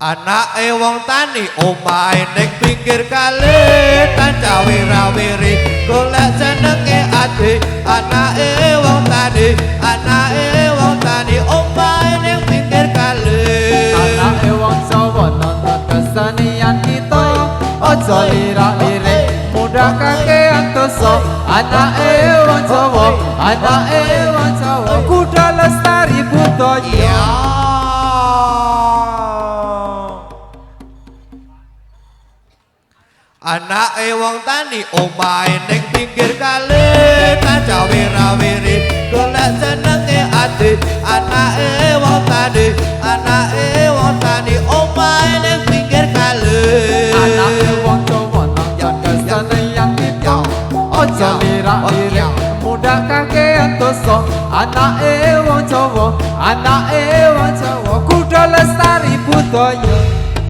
Anake wong tani omahe ning pinggir kali tan cawe-rawiri golek jenenge ade. Anake wong tani omahe ning pinggir kali. Anake wong Jawa nonton kesenian kita aja lirak-lirik muda kakean dosa. Anake wong Jawa kudu lestari budaya. Anake wong tani omahe ning pinggir kali tan cawe-rawiri golek jenenge ade. Anake wong tani omahe ning pinggir kali. Anake wong Jawa nonton kesenian kita aja lirak-lirik muda kakean dosa. Anake wong Jawa kudu lestari budaya.